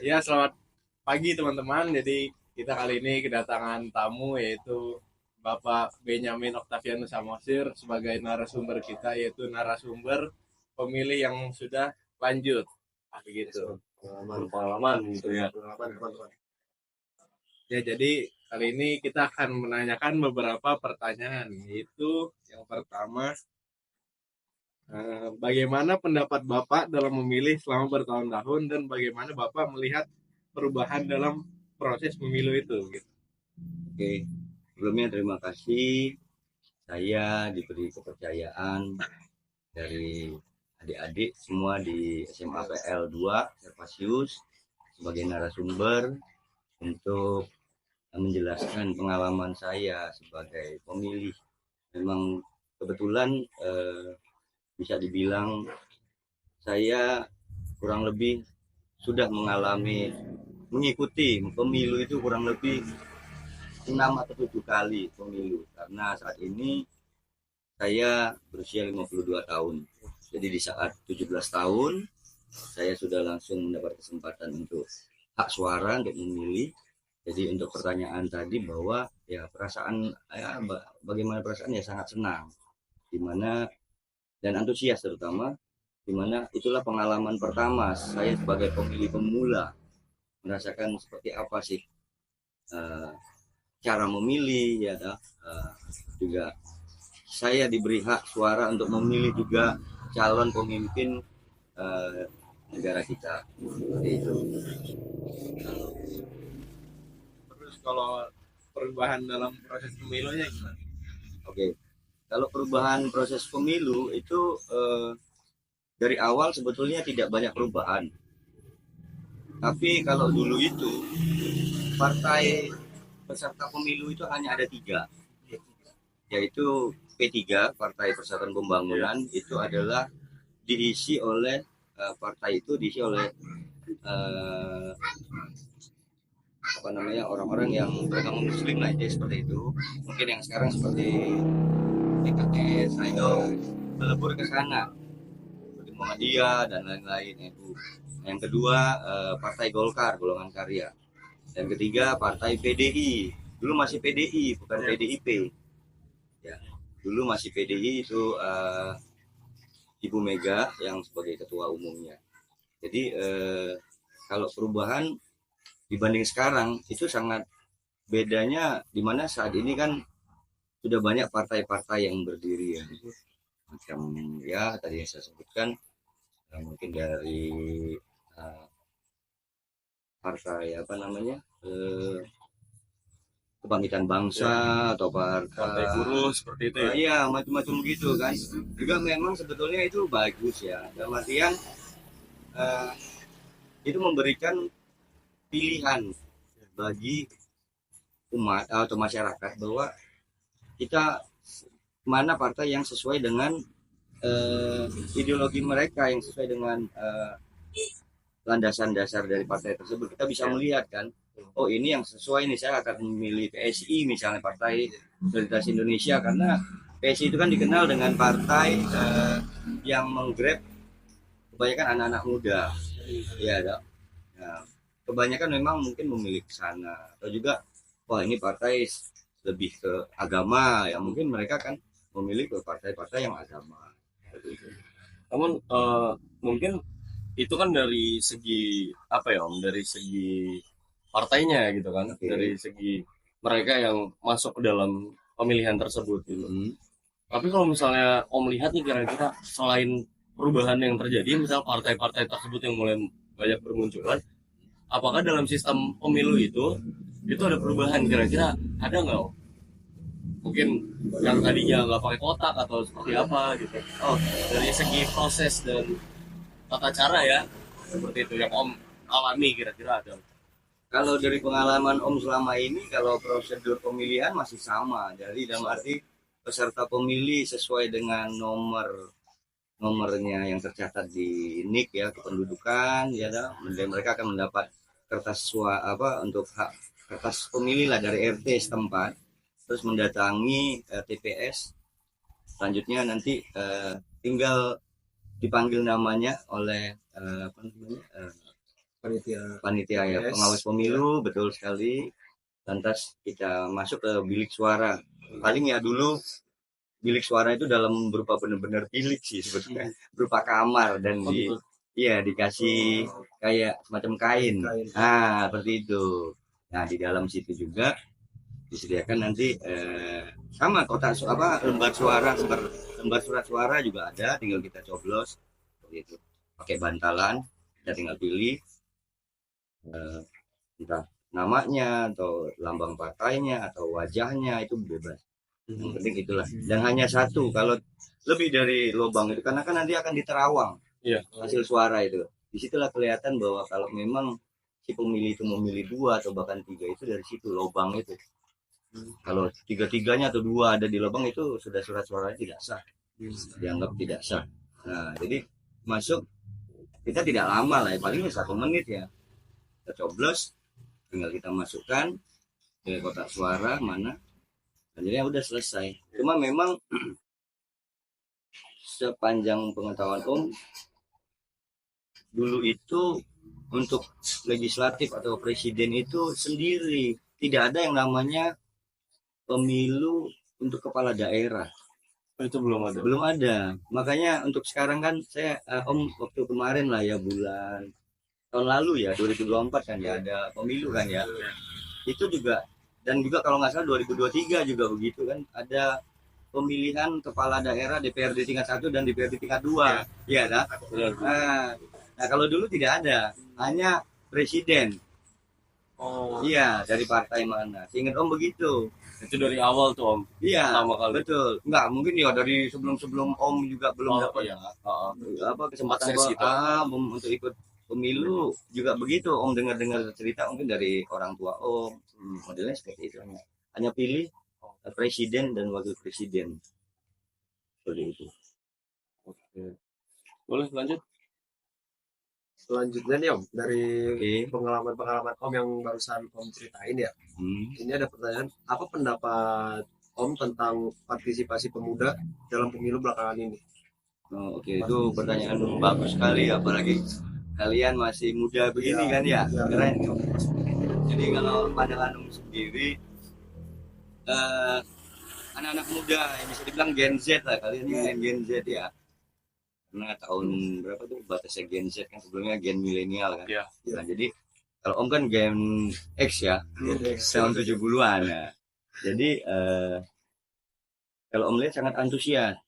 Ya, selamat pagi teman-teman. Jadi kita kali ini kedatangan tamu yaitu Bapak Benyamin Oktavianus Samosir sebagai narasumber kita, yaitu narasumber pemilih yang sudah lanjut. Begitu. Pengalaman gitu ya. Ya, jadi kali ini kita akan menanyakan beberapa pertanyaan. Yaitu yang pertama, bagaimana pendapat Bapak dalam memilih selama bertahun-tahun dan bagaimana Bapak melihat perubahan dalam proses pemilu itu gitu. Oke, sebelumnya terima kasih saya diberi kepercayaan dari adik-adik semua di SMA PL 2 Servasius sebagai narasumber untuk menjelaskan pengalaman saya sebagai pemilih. Memang kebetulan bisa dibilang saya kurang lebih sudah mengikuti pemilu itu kurang lebih 6 atau 7 kali pemilu, karena saat ini saya berusia 52 tahun. Jadi di saat 17 tahun saya sudah langsung mendapat kesempatan untuk hak suara untuk memilih. Jadi untuk pertanyaan tadi bahwa ya perasaan ya, bagaimana perasaan, ya sangat senang, dimana dan antusias terutama, dimana itulah pengalaman pertama saya sebagai pemilih pemula merasakan seperti apa sih uh, cara memilih ya, juga saya diberi hak suara untuk memilih juga calon pemimpin uh, negara kita, seperti itu. Terus kalau perubahan dalam proses pemilunya gimana? Oke, kalau perubahan proses pemilu itu dari awal sebetulnya tidak banyak perubahan, tapi kalau dulu itu partai peserta pemilu itu hanya ada 3, yaitu P3 Partai Persatuan Pembangunan. Itu adalah diisi oleh partai itu diisi oleh uh, apa namanya, orang-orang yang beragama muslim lah, itu seperti itu. Mungkin yang sekarang seperti PKS, ayo melebur ke sana seperti Muhammadiyah dan lain-lain itu. Yang kedua Partai Golkar Golongan Karya. Dan ketiga Partai PDI. Dulu masih PDI, bukan PDIP ya. Dulu masih PDI, itu Ibu Mega yang sebagai ketua umumnya. Jadi kalau perubahan dibanding sekarang itu sangat bedanya, dimana saat ini kan sudah banyak partai-partai yang berdiri ya, macam ya tadi yang saya sebutkan, mungkin dari partai apa namanya, Kebangkitan Bangsa ya, atau Partai buruh seperti itu ya. Iya, macam-macam gitu kan. Juga memang sebetulnya itu bagus ya, dalam artian uh, itu memberikan pilihan bagi umat atau masyarakat bahwa kita mana partai yang sesuai dengan ideologi mereka, yang sesuai dengan landasan dasar dari partai tersebut. Kita bisa melihat kan, oh ini yang sesuai nih, saya akan memilih PSI misalnya, Partai Solidaritas Indonesia, karena PSI itu kan dikenal dengan partai yang menggrab kebanyakan anak-anak muda ya dok. Nah, kebanyakan memang mungkin memilih ke sana, atau juga wah ini partai lebih ke agama ya, mungkin mereka kan memilih ke partai-partai yang agama. Namun mungkin itu kan dari segi apa ya Om, dari segi partainya gitu kan, dari segi mereka yang masuk ke dalam pemilihan tersebut gitu. Tapi kalau misalnya Om lihat nih, kira-kira selain perubahan yang terjadi, misal partai-partai tersebut yang mulai banyak bermunculan, apakah dalam sistem pemilu itu ada perubahan, kira-kira ada nggak Om? Mungkin yang tadinya nggak pakai kotak atau seperti apa gitu. Oh, dari segi proses dan tata cara ya, seperti itu yang Om alami, kira-kira ada? Kalau dari pengalaman Om selama ini, kalau prosedur pemilihan masih sama. Jadi dalam arti peserta pemilih sesuai dengan nomornya yang tercatat di NIK ya, kependudukan ya, dan mereka akan mendapat kertas untuk hak kertas pemilih lah dari RT setempat, terus mendatangi TPS. Selanjutnya nanti tinggal dipanggil namanya oleh panitia ya, Yes. pengawas pemilu, betul sekali. Lantas kita masuk ke bilik suara. Paling ya dulu bilik suara itu dalam berupa benar-benar bilik sih sebetulnya, berupa kamar dan iya dikasih kayak semacam kain. Seperti itu. Nah, di dalam situ juga disediakan nanti sama kotak lembar suara, lembar surat suara juga ada, tinggal kita coblos begitu. Pakai bantalan, kita tinggal pilih entah namanya atau lambang partainya atau wajahnya, itu bebas. Yang penting itulah. Dan hanya satu, kalau lebih dari lubang itu karena kan nanti akan diterawang hasil suara itu. Disitulah kelihatan bahwa kalau memang si pemilih itu memilih 2 atau bahkan 3, itu dari situ lubang itu. Kalau 3-3-nya atau 2 ada di lubang, itu sudah surat suaranya tidak sah, dianggap tidak sah. Nah, jadi masuk kita tidak lama lah ya, paling 1 menit ya, kita coblos, tinggal kita masukkan ke kotak suara mana, jadi udah selesai. Cuma memang sepanjang pengetahuan Om, dulu itu untuk legislatif atau presiden itu sendiri, tidak ada yang namanya pemilu untuk kepala daerah. Itu belum ada. Belum ada. Makanya untuk sekarang kan saya Om waktu kemarin lah ya, bulan tahun lalu ya 2024 kan ya ada pemilu kan ya. Itu juga, dan juga kalau nggak salah 2023 juga begitu kan, ada pemilihan kepala daerah DPRD tingkat 1 dan DPRD tingkat 2. Iya dah. Nah, kalau dulu tidak ada, hanya presiden. Iya, dari partai mana? Seingat Om begitu. Itu dari awal tuh Om. Iya, pertama kali. betul. Enggak, mungkin ya dari sebelum Om juga belum dapat kesempatan untuk ikut pemilu juga begitu. Om dengar cerita mungkin dari orang tua Om, modelnya seperti itu. Hanya pilih presiden dan wakil presiden. Seperti itu. Oke. Boleh lanjut? Selanjutnya nih Om, dari pengalaman-pengalaman Om yang barusan Om ceritain ya. Ini ada pertanyaan, apa pendapat Om tentang partisipasi pemuda dalam pemilu belakangan ini? Oke, itu pertanyaan bagus sekali, apalagi kalian masih muda begini kan ya. Keren. Jadi kalau pandangan Om sendiri, anak-anak muda yang bisa dibilang Gen Z lah, kalian Gen Z ya. Karena tahun berapa tuh batasnya Gen Z kan, sebelumnya Gen milenial kan. Nah, jadi kalau Om kan Gen X ya, tahun 70-an ya. Jadi kalau Om lihat sangat antusias.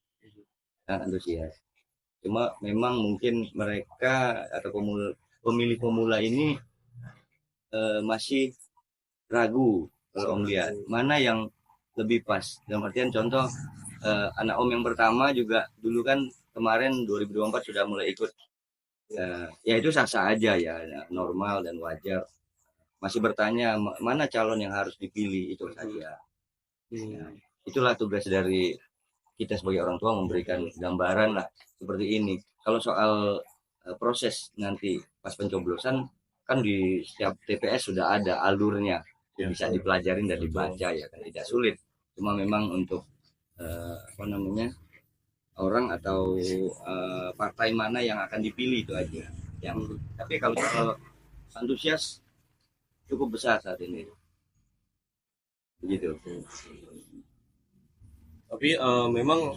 Cuma memang mungkin mereka atau pemilih pemula ini masih ragu kalau Om lihat mana yang lebih pas. Dalam artian contoh anak Om yang pertama juga dulu kan kemarin 2024 sudah mulai ikut, ya itu sah-sah aja ya, normal dan wajar. Masih bertanya mana calon yang harus dipilih, itu saja. Ya, itulah tugas dari kita sebagai orang tua, memberikan gambaran lah seperti ini. Kalau soal proses nanti pas pencoblosan kan di setiap TPS sudah ada alurnya, bisa dipelajarin dan dibaca ya kan, tidak sulit. Cuma memang untuk orang atau partai mana yang akan dipilih itu aja. Tapi kalau antusias cukup besar saat ini. Begitu. Tapi memang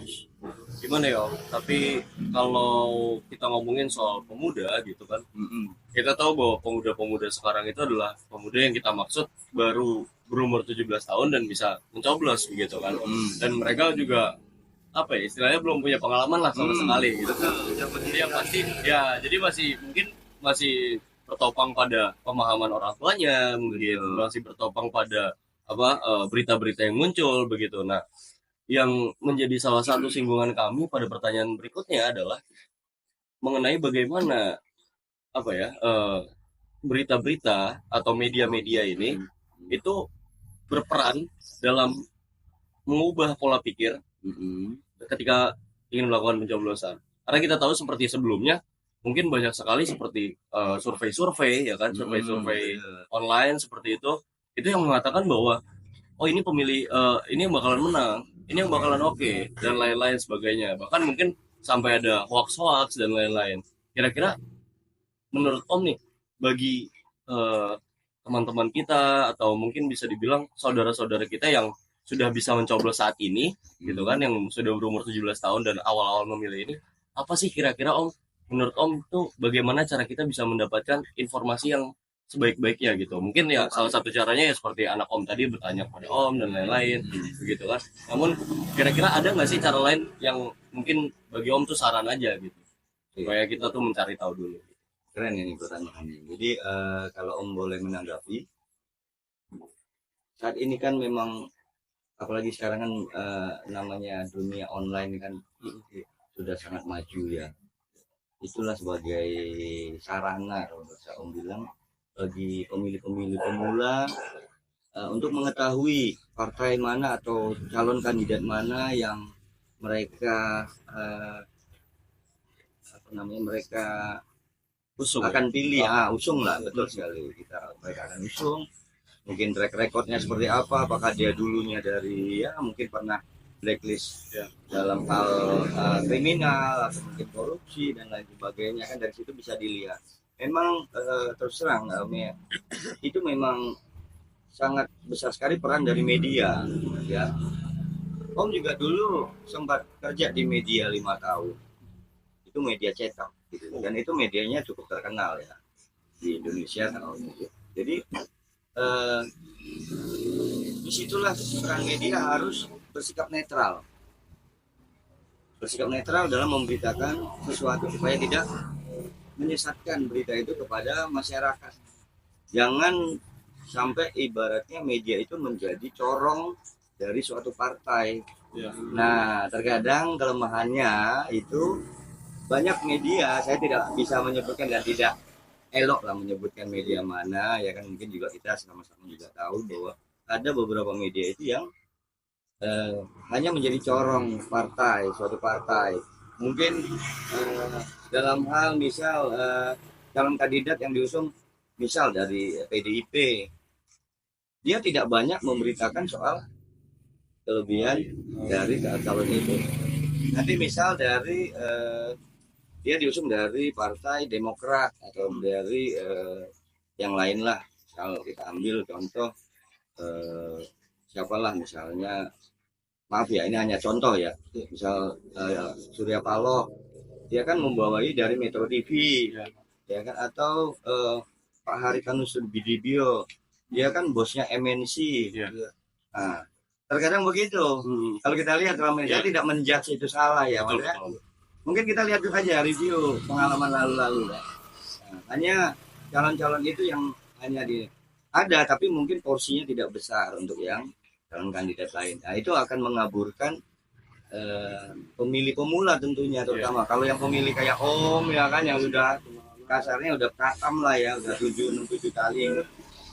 gimana ya? Tapi kalau kita ngomongin soal pemuda gitu kan, kita tahu bahwa pemuda-pemuda sekarang itu adalah pemuda yang kita maksud baru berumur 17 tahun dan bisa mencoblos gitu kan. Dan mereka juga apa ya, istilahnya belum punya pengalaman lah sama sekali gitu. Jadi yang pasti ya, jadi masih bertopang pada pemahaman orang tuanya, mungkin masih bertopang pada berita-berita yang muncul begitu. Nah, yang menjadi salah satu singgungan kami pada pertanyaan berikutnya adalah mengenai bagaimana berita-berita atau media-media ini itu berperan dalam mengubah pola pikir ketika ingin melakukan pencoblosan. Karena kita tahu seperti sebelumnya mungkin banyak sekali seperti survei-survei ya kan, survei-survei online seperti itu yang mengatakan bahwa ini pemilih ini yang bakalan menang, ini yang bakalan oke, dan lain-lain sebagainya. Bahkan mungkin sampai ada hoax-hoax dan lain-lain. Kira-kira menurut Om nih, bagi teman-teman kita atau mungkin bisa dibilang saudara-saudara kita yang sudah bisa mencoblos saat ini gitu kan, yang sudah berumur 17 tahun dan awal-awal memilih ini, apa sih kira-kira Om, menurut Om tuh bagaimana cara kita bisa mendapatkan informasi yang sebaik-baiknya gitu? Mungkin ya salah satu caranya ya seperti anak Om tadi bertanya kepada Om dan lain-lain begitu kan. Namun kira-kira ada nggak sih cara lain yang mungkin bagi Om tuh saran aja gitu supaya kita tuh mencari tahu dulu? Keren ini pertanyaannya. Jadi kalau Om boleh menanggapi, saat ini kan memang apalagi sekarang kan namanya dunia online kan sudah sangat maju ya. Itulah sebagai sarana kalau bisa Om bilang bagi pemilih-pemilih pemula untuk mengetahui partai mana atau calon kandidat mana yang mereka mereka Usung akan pilih, usung lah, betul sekali, mereka akan usung. Mungkin track recordnya seperti apa, apakah dia dulunya dari mungkin pernah blacklist dalam hal kriminal atau mungkin korupsi dan lain sebagainya, kan dari situ bisa dilihat. Memang terus terang itu memang sangat besar sekali peran dari media ya. Om juga dulu sempat kerja di media 5 tahun, itu media cetak gitu. Dan itu medianya cukup terkenal ya di Indonesia tahun itu. Jadi disitulah peran media harus bersikap netral dalam memberitakan sesuatu supaya tidak menyesatkan berita itu kepada masyarakat. Jangan sampai ibaratnya media itu menjadi corong dari suatu partai. Nah, terkadang kelemahannya itu banyak media, saya tidak bisa menyebutkan dan tidak elok lah menyebutkan media mana ya kan, mungkin juga kita sama-sama juga tahu bahwa ada beberapa media itu yang hanya menjadi corong partai, suatu partai. Mungkin dalam hal misal calon kandidat yang diusung misal dari PDIP, dia tidak banyak memberitakan soal kelebihan dari calon itu. Nanti misal dari dia diusung dari partai Demokrat atau dari yang lain lah. Kalau kita ambil contoh siapalah misalnya, maaf ya ini hanya contoh ya, misal Surya Paloh, dia kan membawai dari Metro TV ya kan, atau Pak Haritanus Sudibyo, dia kan bosnya MNC. Nah, terkadang begitu. Kalau kita lihat dalam media tidak menjudge itu salah ya, mungkin kita lihat saja review pengalaman lalu-lalu. Nah, hanya calon-calon itu yang hanya ada, tapi mungkin porsinya tidak besar untuk yang calon kandidat lain. Nah, itu akan mengaburkan pemilih pemula tentunya, terutama kalau yang pemilih kayak Om ya kan, yang sudah kasarnya udah katam lah ya, udah 7 kali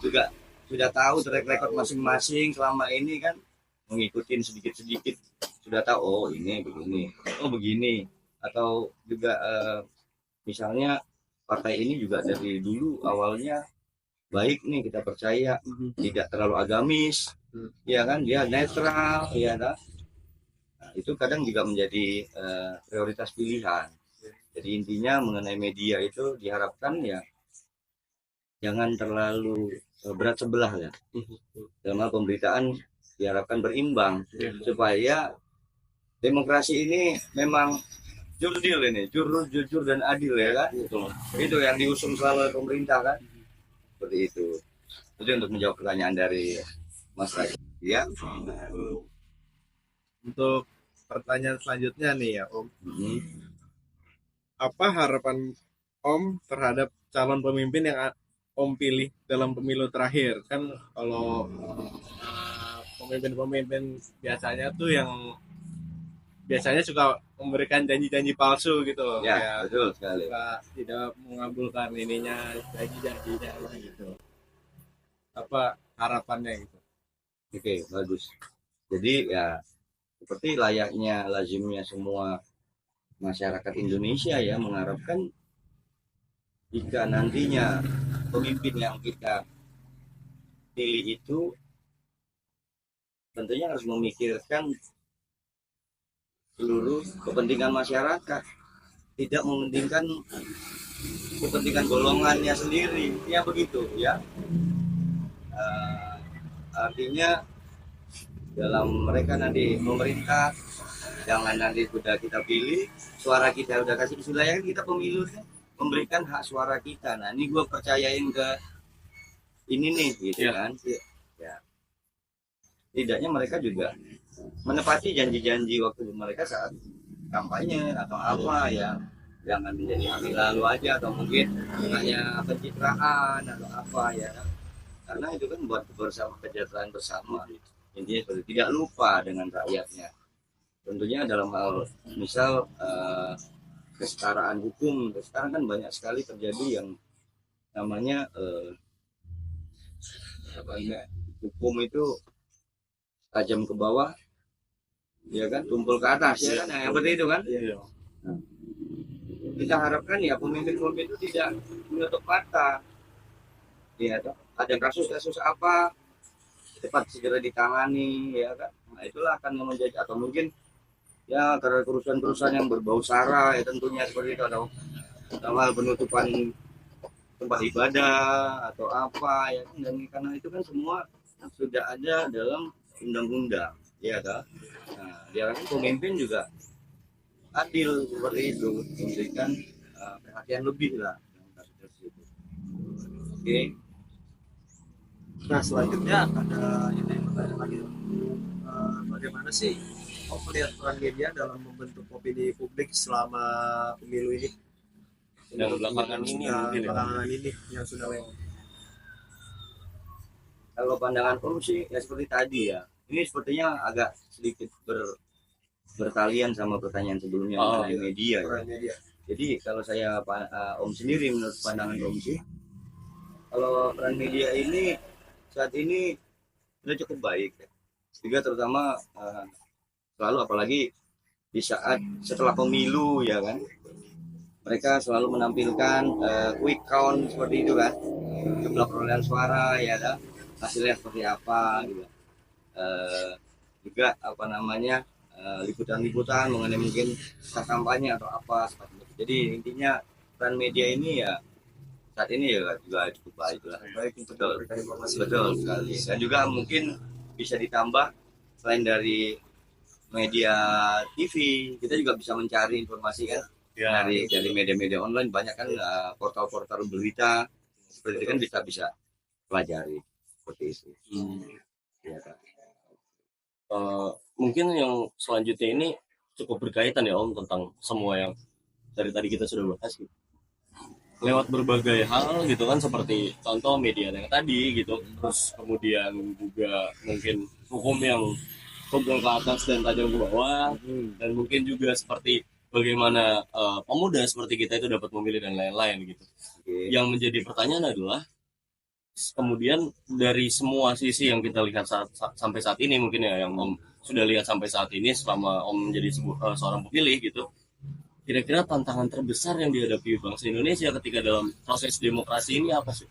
juga sudah tahu track record masing-masing selama ini kan, mengikuti sedikit-sedikit sudah tahu, oh ini begini, oh begini. Atau juga misalnya partai ini juga dari dulu awalnya baik nih, kita percaya tidak terlalu agamis ya kan, dia netral ya kan. Nah, itu kadang juga menjadi prioritas pilihan. Jadi intinya mengenai media itu diharapkan ya jangan terlalu berat sebelah ya, dalam hal pemberitaan diharapkan berimbang supaya demokrasi ini memang jurdil ini, jujur dan adil ya kan. Itu yang diusung selalu pemerintah kan, seperti itu. Itu untuk menjawab pertanyaan dari Mas Raja ya. Untuk pertanyaan selanjutnya nih ya Om, apa harapan Om terhadap calon pemimpin yang Om pilih dalam pemilu terakhir? Kan kalau pemimpin-pemimpin biasanya tuh yang biasanya suka memberikan janji-janji palsu gitu loh. Ya, betul sekali. Tidak mengabulkan ininya, janji-janjinya gitu. Apa harapannya gitu? Oke, bagus. Jadi ya seperti layaknya lazimnya semua masyarakat Indonesia ya, mengharapkan jika nantinya pemimpin yang kita pilih itu tentunya harus memikirkan seluruh kepentingan masyarakat, tidak mementingkan kepentingan golongannya sendiri, ya begitu ya. Artinya dalam mereka nanti pemerintah, jangan nanti sudah kita pilih, suara kita udah kasih istilahnya kan kita pemilu kan, memberikan hak suara kita. Nah ini gue percayain ke ini nih gitu kan ya. Tidaknya mereka juga menepati janji-janji waktu mereka saat kampanye atau apa ya, jangan menjadi hamil lalu aja atau mungkin hanya pencitraan atau apa ya, karena itu kan buat kesejahteraan bersama. Intinya seperti tidak lupa dengan rakyatnya. Tentunya dalam hal misal kesetaraan hukum, sekarang kan banyak sekali terjadi yang namanya hukum itu tajam ke bawah, ya kan, tumpul ke atas, ya kan, yang seperti itu kan. Nah, kita harapkan ya pemimpin-pemimpin itu tidak menutup mata, ya, ada kasus-kasus apa cepat segera ditangani, ya kan. Nah itulah akan menjadi, atau mungkin ya karena kerusuhan-kerusuhan yang berbau sara ya tentunya seperti itu, atau hal penutupan tempat ibadah atau apa ya kan, dan karena itu kan semua sudah ada dalam undang-undang, ya kan. Nah diharapkan pemimpin juga adil seperti itu, memberikan perhatian lebih lah dalam kasus tersebut. Oke. Nah selanjutnya ada ini pertanyaan lagi, bagaimana sih melihat peran media dalam membentuk opini publik selama pemilu ini? Yang belakangan ini mungkin ya. Belakangan ini yang sudah lewat. Kalau pandangan Om sih ya seperti tadi ya, ini sepertinya agak sedikit bertalian sama pertanyaan sebelumnya mengenai media ya. Media. Jadi kalau saya Om sendiri, menurut pandangan Om sih, kalau peran media ini saat ini sudah cukup baik ya. Juga terutama selalu apalagi di saat setelah pemilu ya kan, mereka selalu menampilkan quick count seperti itu kan, jumlah perolehan suara ya, ada hasilnya seperti apa gitu. Juga apa namanya liputan-liputan mengenai mungkin kampanye atau apa seperti itu. Jadi intinya peran media ini ya saat ini ya juga cukup baik lah. Baik untuk memberikan informasi. Betul sekali. Dan juga mungkin bisa ditambah selain dari media TV, kita juga bisa mencari informasi kan Ya, dari media-media online, banyak kan portal-portal berita seperti itu kan, bisa pelajari seperti itu. Ya, kan? Mungkin yang selanjutnya ini cukup berkaitan ya Om, tentang semua yang dari tadi kita sudah bahas gitu. Lewat berbagai hal gitu kan, seperti contoh media yang tadi gitu, terus kemudian juga mungkin hukum yang tumpul ke atas dan tajam ke bawah, dan mungkin juga seperti bagaimana pemuda seperti kita itu dapat memilih dan lain-lain gitu. Yang menjadi pertanyaan adalah kemudian dari semua sisi yang kita lihat sampai saat ini, mungkin ya yang Om sudah lihat sampai saat ini selama Om menjadi seorang pemilih gitu, kira-kira tantangan terbesar yang dihadapi bangsa Indonesia ketika dalam proses demokrasi ini apa sih?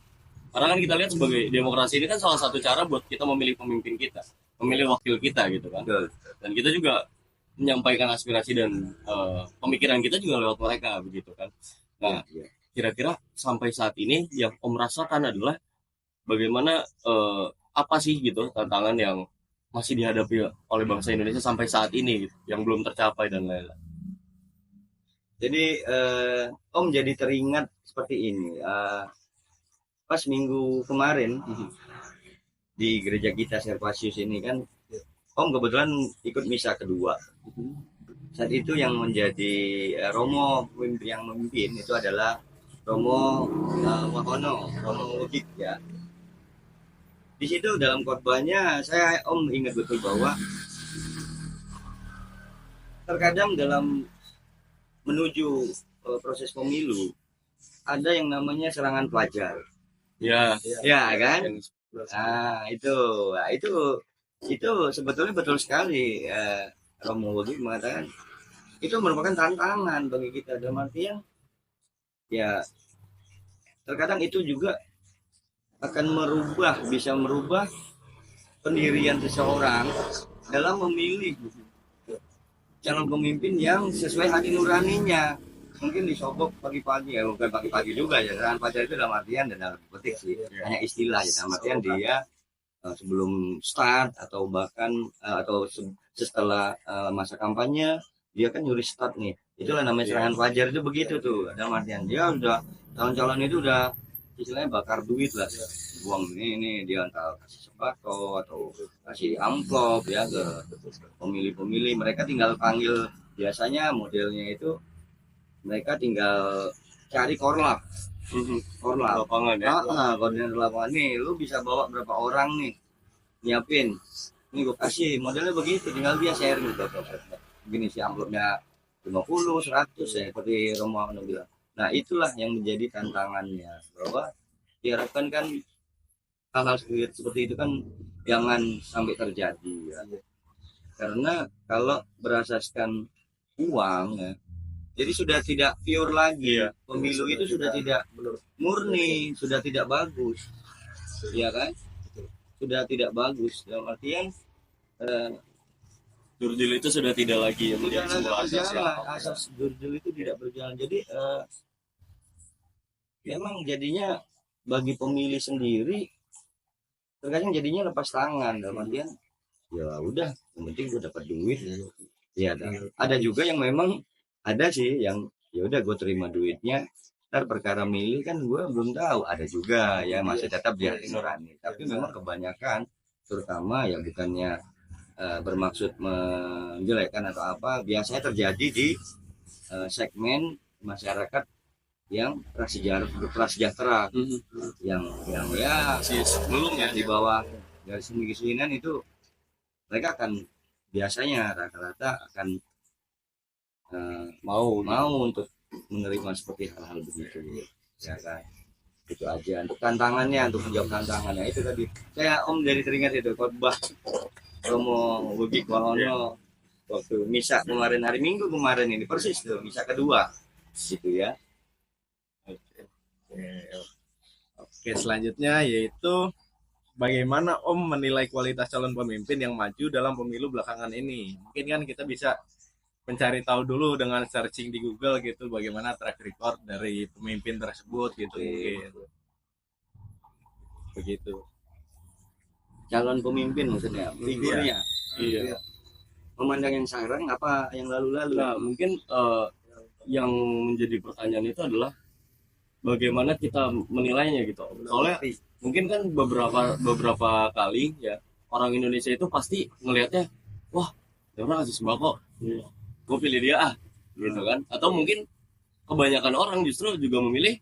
Karena kan kita lihat sebagai demokrasi ini kan salah satu cara buat kita memilih pemimpin kita, memilih wakil kita gitu kan. Dan kita juga menyampaikan aspirasi dan pemikiran kita juga lewat mereka begitu kan. Nah, kira-kira sampai saat ini yang Om rasakan adalah bagaimana apa sih gitu tantangan yang masih dihadapi oleh bangsa Indonesia sampai saat ini gitu, yang belum tercapai dan lain-lain. Jadi Om jadi teringat seperti ini, pas minggu kemarin di gereja kita Servasius ini kan, Om kebetulan ikut misa kedua. Saat itu yang menjadi Romo yang memimpin itu adalah Romo Wahono, Romo Wujid ya. Di situ dalam khotbahnya Om ingat betul bahwa terkadang dalam menuju proses pemilu ada yang namanya serangan pelajar. Ya kan? Nah, itu sebetulnya betul sekali. Romo Wudi mengatakan itu merupakan tantangan bagi kita, dalam artian ya terkadang itu juga akan bisa merubah pendirian seseorang dalam memilih calon pemimpin yang sesuai hati nuraninya. mungkin disogok pagi-pagi ya, bukan pagi-pagi juga ya. Serangan fajar itu dalam artian dan dalam petik sih, hanya istilah ya. Dalam artian dia sebelum start atau bahkan atau setelah masa kampanye dia kan nyuri start nih. Itulah namanya serangan fajar itu begitu tuh. Dalam artian dia udah calon-calon itu udah istilahnya bakar duit lah. Buang ini dia entah kasih sembako atau kasih amplop ya ke pemilih-pemilih. Mereka tinggal panggil, biasanya modelnya itu mereka tinggal cari korlap Lapangan ya. koordinator lapangan nih, lu bisa bawa berapa orang nih, nyiapin nih gue kasih, modelnya begitu, tinggal dia share gitu. Begini sih amplopnya 50, 100 ya, seperti Romo bilang. Nah itulah yang menjadi tantangannya, bahwa diharapkan kan hal-hal seperti itu kan jangan sampai terjadi ya. Karena kalau berasaskan uang ya, jadi sudah tidak pure lagi ya. Pemilu itu sudah tidak murni, sudah tidak bagus, ya kan? Sudah tidak bagus. Dalam artian Jurdil itu sudah tidak lagi yang menjadi sebuah asas. asas jurdil itu tidak berjalan. Jadi memang jadinya bagi pemilih sendiri terkadang jadinya lepas tangan. Dalam artian ya udah, yang penting gue dapat duit. Ya ada juga yang memang ada sih yang ya udah gue terima duitnya, ntar perkara milih kan gue belum tahu. Ada juga ya masih tetap di hati nurani, tapi memang kebanyakan terutama ya bukannya bermaksud menjelekkan atau apa, biasanya terjadi di segmen masyarakat yang prasejahtera yang ya Belum ya. di bawah garis kemiskinan itu, mereka akan biasanya rata-rata akan mau untuk menerima seperti hal-hal begitu ya kan. Itu aja untuk tantangannya, untuk menjawab tantangannya itu tadi. Saya dari teringat itu khotbah Romo Budi Wahono waktu misa kemarin, hari Minggu kemarin ini persis tuh misa kedua gitu ya. Oke, selanjutnya yaitu bagaimana Om menilai kualitas calon pemimpin yang maju dalam pemilu belakangan ini. Mungkin kan kita bisa mencari tahu dulu dengan searching di Google gitu, bagaimana track record dari pemimpin tersebut gitu. Mungkin begitu. Calon pemimpin maksudnya, figurnya. Iya. Memandang yang sekarang apa yang lalu-lalu? Nah, mungkin yang menjadi pertanyaan itu adalah bagaimana kita menilainya gitu. Soalnya mungkin kan beberapa kali ya orang Indonesia itu pasti ngelihatnya, wah, dia orang kasih sembako, gue pilih dia gitu kan. Atau mungkin kebanyakan orang justru juga memilih,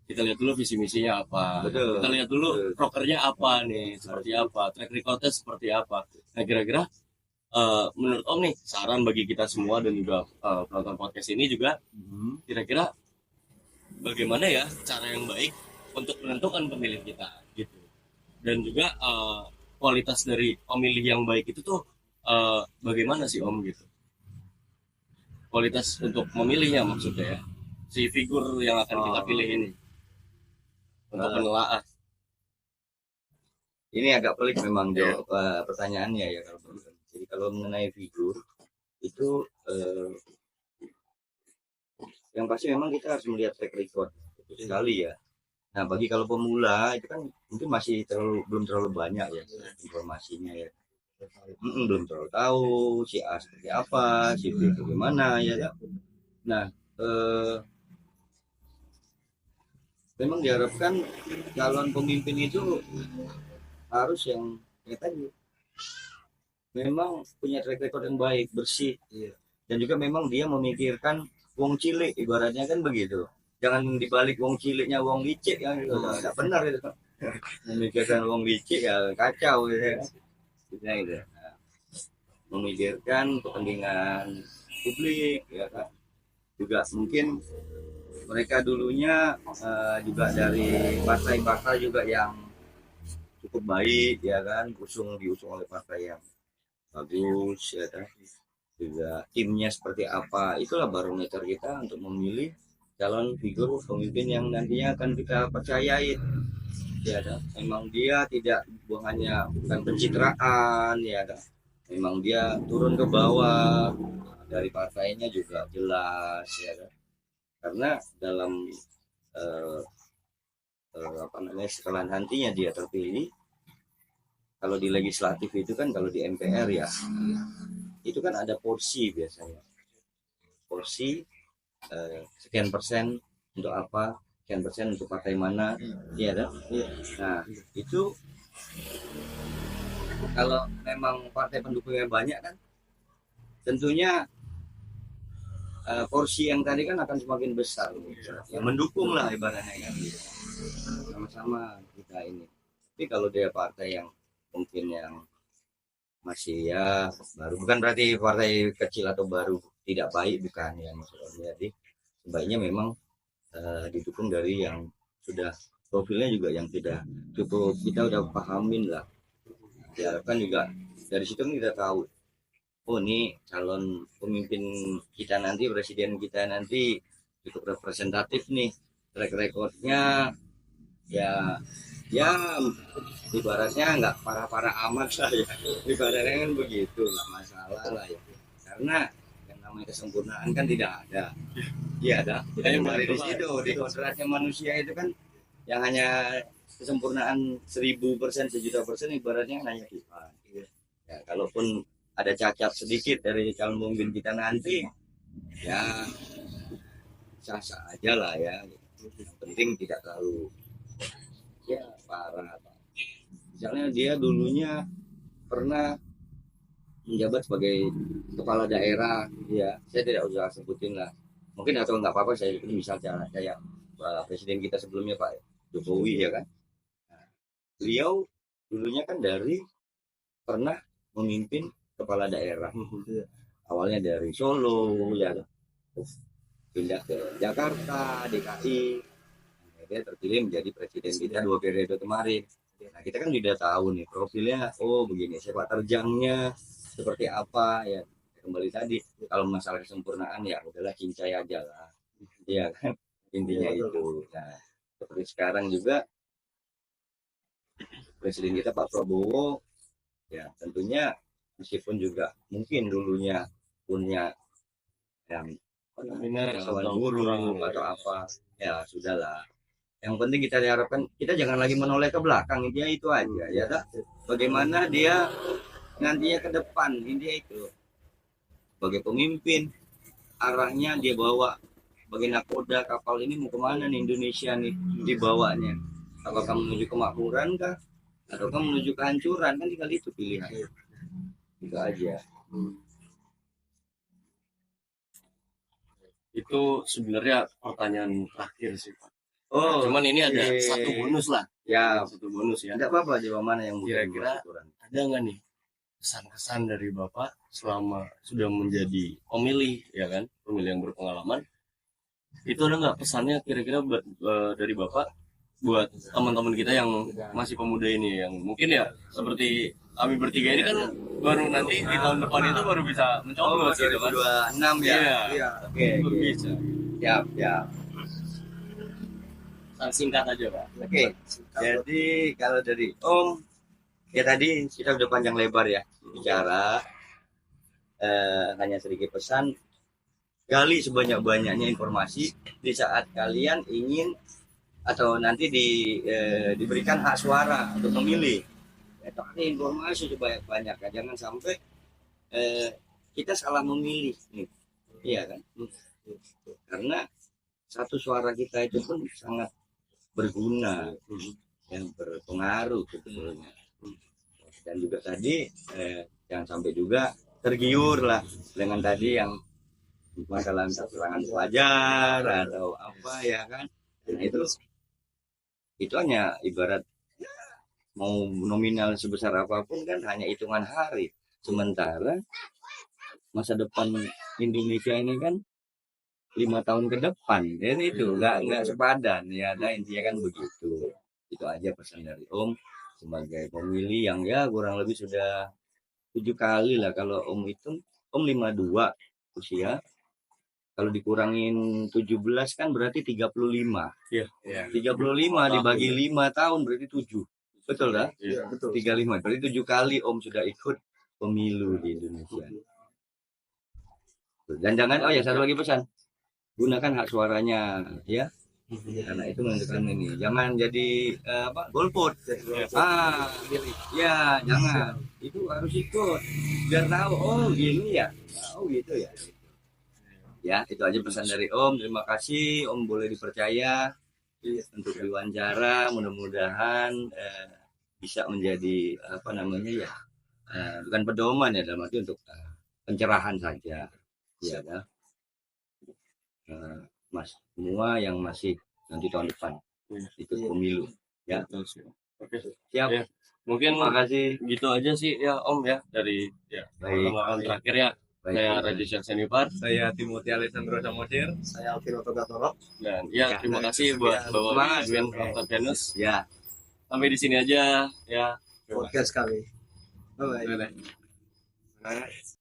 kita lihat dulu visi misinya apa, Betul. kita lihat dulu prokernya apa nih, seperti apa, track recordnya seperti apa. Nah kira-kira menurut Om nih, saran bagi kita semua dan juga penonton podcast ini juga, kira-kira bagaimana ya cara yang baik untuk menentukan pemilih kita gitu. Dan juga kualitas dari pemilih yang baik itu tuh bagaimana sih Om gitu, kualitas untuk memilihnya maksudnya ya, si figur yang akan kita pilih ini untuk menelaah. Ini agak pelik memang jawab pertanyaannya ya kalau begitu. Jadi kalau mengenai figur itu yang pasti memang kita harus melihat track record sekali ya. Nah bagi kalau pemula itu kan mungkin masih belum terlalu banyak ya informasinya ya. Belum terlalu tahu si A seperti apa, si B bagaimana ya. Nah memang diharapkan calon pemimpin itu harus yang kayak tadi, memang punya track record yang baik, bersih, dan juga memang dia memikirkan wong cilik, ibaratnya kan begitu. Jangan dibalik wong ciliknya wong licik ya, nggak benar itu. Memikirkan wong licik ya kacau gitu ya. Gitu. Nah, memikirkan kepentingan publik ya kan. Juga mungkin mereka dulunya juga dari partai-partai juga yang cukup baik ya kan, diusung oleh partai yang bagus ya kan. Juga timnya seperti apa, itulah barometer kita untuk memilih calon figur pemimpin yang nantinya akan kita percayai ya kan. Memang dia tidak bukan pencitraan ya kan, memang dia turun ke bawah, dari partainya juga jelas ya kan. karena dalam setelah nantinya dia terpilih, kalau di legislatif itu kan, kalau di MPR ya itu kan ada porsi biasanya, porsi sekian persen untuk apa, sekian persen untuk partai mana, iya kan? Nah itu kalau memang partai pendukungnya banyak kan, tentunya porsi yang tadi kan akan semakin besar, ya mendukung lah ibaratnya kan, sama-sama kita ini. Tapi kalau dia partai yang mungkin yang masih ya baru, bukan berarti partai kecil atau baru tidak baik, bukan ya maksudnya. Jadi sebaiknya memang didukung dari yang sudah profilnya juga yang tidak cukup kita udah pahamin lah. Diharapkan juga dari situ kita tahu, oh ini calon pemimpin kita nanti, presiden kita nanti cukup representatif nih, track recordnya ya ibaratnya nggak parah-parah amat lah ya, ibaratnya kan begitu, nggak masalah lah ya, karena yang namanya kesempurnaan kan tidak ada, iya ada, kita kembali di situ, di kodratnya manusia itu kan yang hanya kesempurnaan 1000%, 1.000.000%, ibaratnya hanya Tuhan. Ya, kalaupun ada cacat sedikit dari calon pemimpin kita nanti, ya sah-sah aja lah ya. Yang penting tidak terlalu ya parah. Misalnya dia dulunya pernah menjabat sebagai kepala daerah, ya saya tidak usah sebutin lah. Mungkin atau nggak apa-apa saya sebutin, misalnya kayak presiden kita sebelumnya Pak Jokowi ya kan. Beliau dulunya kan dari pernah memimpin kepala daerah, awalnya dari Solo ya, pindah ke Jakarta, DKI, dia terpilih menjadi presiden kita 2 periode kemarin. Nah kita kan sudah tahu nih profilnya, oh begini, sepak terjangnya seperti apa ya. Kembali tadi, kalau masalah kesempurnaan ya udahlah cincai aja lah, ya kan, intinya itu. Nah seperti sekarang juga presiden kita Pak Prabowo ya, tentunya meskipun juga mungkin dulunya punya yang kawan burung atau apa, ya sudahlah. Yang penting kita diharapkan, kita jangan lagi menoleh ke belakang, dia itu aja ya dah. Bagaimana dia nantinya ke depan, ini itu sebagai pemimpin, arahnya dia bawa sebagai nakoda kapal ini mau kemana nih Indonesia nih dibawanya, apakah menuju kemakmuran kah atau menuju kehancuran, kan tinggal itu pilihan, itu aja. Itu sebenarnya pertanyaan terakhir sih Pak. Oh, cuman ini ada satu bonus lah ya, satu bonus ya, tidak apa-apa, jawaban mana yang kira-kira ada nggak nih kesan-kesan dari Bapak selama sudah menjadi pemilih ya kan, pemilih yang berpengalaman, itu ada nggak pesannya kira-kira dari Bapak buat teman-teman kita yang masih pemuda ini, yang mungkin ya seperti kami bertiga ini kan baru nanti di tahun depan itu baru bisa mencoblos gitu kan, 26 ya. Iya. Oke, baru bisa. ya. Singkat aja Pak. Oke. Jadi kalau dari Om, ya tadi kita udah panjang lebar ya bicara, hanya sedikit pesan, gali sebanyak-banyaknya informasi di saat kalian ingin atau nanti diberikan hak suara untuk memilih. Cari informasi sebanyak-banyak, jangan sampai kita salah memilih nih, iya kan? Karena satu suara kita itu pun sangat berguna, yang berpengaruh sebetulnya. Dan juga tadi jangan sampai juga tergiur lah dengan tadi yang masalah serangan pelajar atau apa ya kan. Nah itu hanya ibarat mau nominal sebesar apapun kan hanya hitungan hari, sementara masa depan Indonesia ini kan 5 tahun ke depan, dan itu nggak sepadan ya, nah intinya kan begitu. Itu aja pesan dari Om sebagai pemilih yang ya kurang lebih sudah 7 kali lah, kalau Om itu Om 52 usia, kalau dikurangin 17 kan berarti 35. Iya. 35 dibagi 5 tahun berarti 7. Betul dah? Iya, betul. 35. Berarti 7 kali Om sudah ikut pemilu di Indonesia. Dan jangan, oh ya satu lagi pesan. gunakan hak suaranya ya, karena itu menentukan ini. Jangan jadi golput. Ya jangan, itu harus ikut biar tahu, oh gini ya, tahu gitu ya. Ya itu aja pesan dari Om. Terima kasih Om, boleh dipercaya untuk diwawancara. Mudah-mudahan bisa menjadi apa namanya ya, bukan pedoman ya, dalam arti untuk pencerahan saja ya kan. Mas semua yang masih nanti tahun depan ikut pemilu ya. Oke. Siap Ya. Mungkin terima kasih. gitu aja sih ya Om ya, dari ya Baik. pertemuan terakhir ya. Saya Raja Syaksanipar Saya Timothy Alessandro Samosir. Saya Alvino Togatolok. dan ya terima kasih buat Bapak Edwin Octavianus. Ya Sampai di sini aja ya. Podcast kami. Bye bye. Bye.